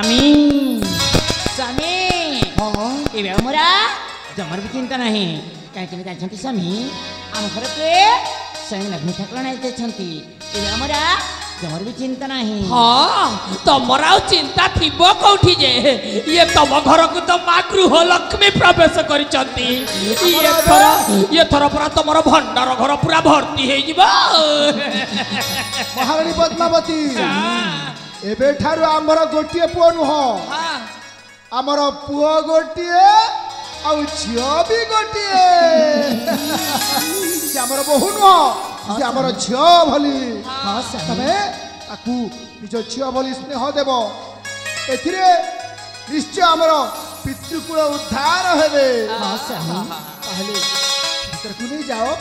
स्वामी स्वामी हाँ ये मोरा जमर भी चिंता नहीं कहीं जाती स्वामी आम घर के स्वयं लक्ष्मी ठाकुर ये मोरा जमर भी चिंता नहीं हाँ तुमर आ चिंता थी कौटी जे ये तुम घर को तो माँ गृह लक्ष्मी प्रवेश कर ये थर पूरा तुम भंडार घर पूरा भर्ती हो महारानी पद्मावती एबे ठारू आमर गोटिए पुओ नुह आमर पुओ गोटिए आ झियो भी गोटिए से आमर बहु नुह से आमर झियो भली तमे ताकू निज झियो भली स्नेह देव एथिरे निश्चय आमर पितृकुल उद्धार हेबे ताहले भीतर को नहीं जाओ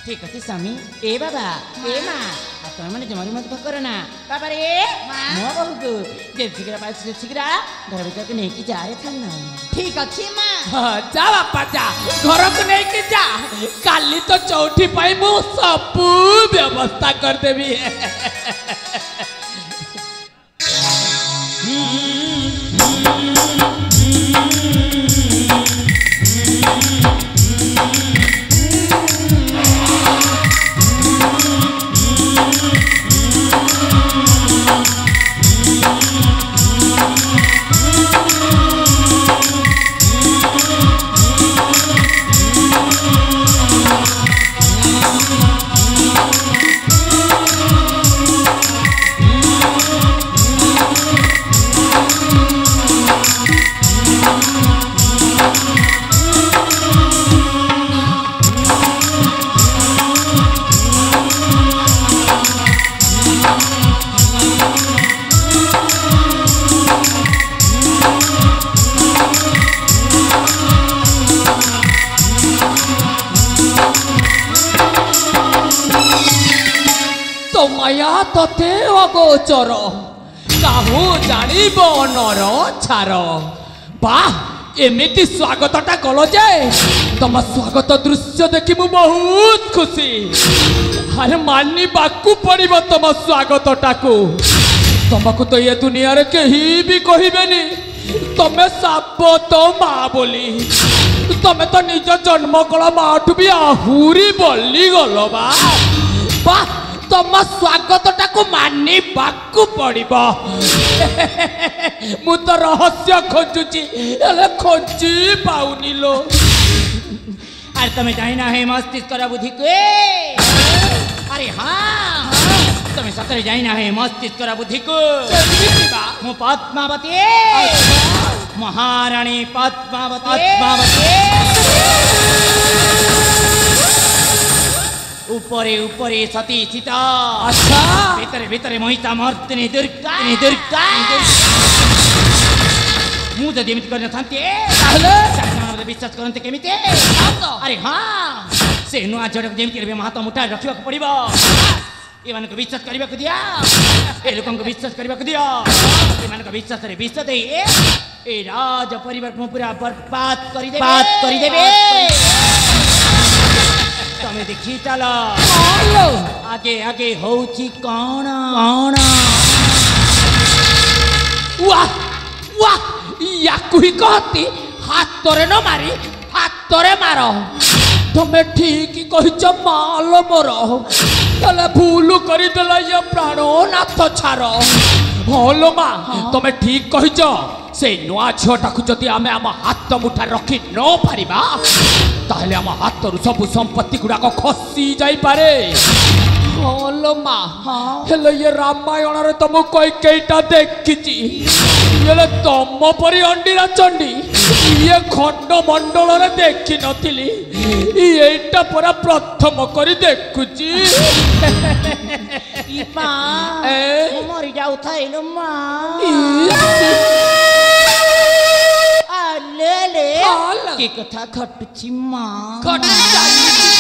ठीक अच्छे स्वामी ए बाबा ए माँ तुम मैंने जमारी मत भर ना बाबा रे मो बहु को जब शीघ्र पास शीघ्र घर भीतर को नहीं जा रहे थे ना ठीक अच्छे माँ जा बापा जा घर को नहीं कि जा काली तो चौथी पाई मु सब व्यवस्था कर देवी तथे अगोचर काहू जानिब नर छार वाह एमिति स्वागतटा कल जाए तुम स्वागत दृश्य देखी मु बहुत खुशी अरे मानी बाकू पड़िब तुम स्वागतटा को तुमको तो ये दुनिया रे कहीं भी कहबेनी तमे साबत माँ बोली तमे तो निज जन्म कला माठू भी आहुरी बोली गल वाह तुम स्वागतटा को मानी बाकू पड़िब मु तो रहस्य खोजुची खोजी पाउनी लो अरे तुम्हें जाना है मस्तिष्क बुद्धि को अरे हाँ तुम्हें सतरे जाना है मस्तिष्क बुद्धि को मु पद्मावती महारानी पद्मावती ऊपरे ऊपरे सती सीता अच्छा भीतरे भीतरे महिषा मर्दिनी दुर्गा मु जदि एमिति करन थांती ताहले विश्वास करनते केमिति अरे हाँ से नुआ जड़क जेमिति रे महात मुठा रखिबा को पड़िबो ए मानको विश्वास करबा को दिया ए लोकन को विश्वास करबा को दिया ए मानको विश्वास रे विश्वास दे ए राज परिवार को पूरा बर्बाद करि देबे तमे देखी चलो आगे आगे होची कौन वाह वाह याकू ही कहती हाथ रे न मारी हाथ रे मार तमे ठीक ही कहिच माल मोर तले भूल करदेला ये प्राणो नाथ छार हलो माँ तमे ठीक कहिच से नुआ झीटा को जदि आम आम हाथ मुठा रखी न पारिबा ताहले आम हाथ रु सब संपत्ति गुड़ाक खसी जाई पारे हलो माँ हेले ये रामायण रे तुम कई कईटा देखिची ये तुम परी अंडीरा चंडी ये खंड मंडल रे देखी नथिली एटा पूरा प्रथम करी देखुची माँ मरी जाऊ थाइलो माँ ले ले की कथा खटुची माँ खटुची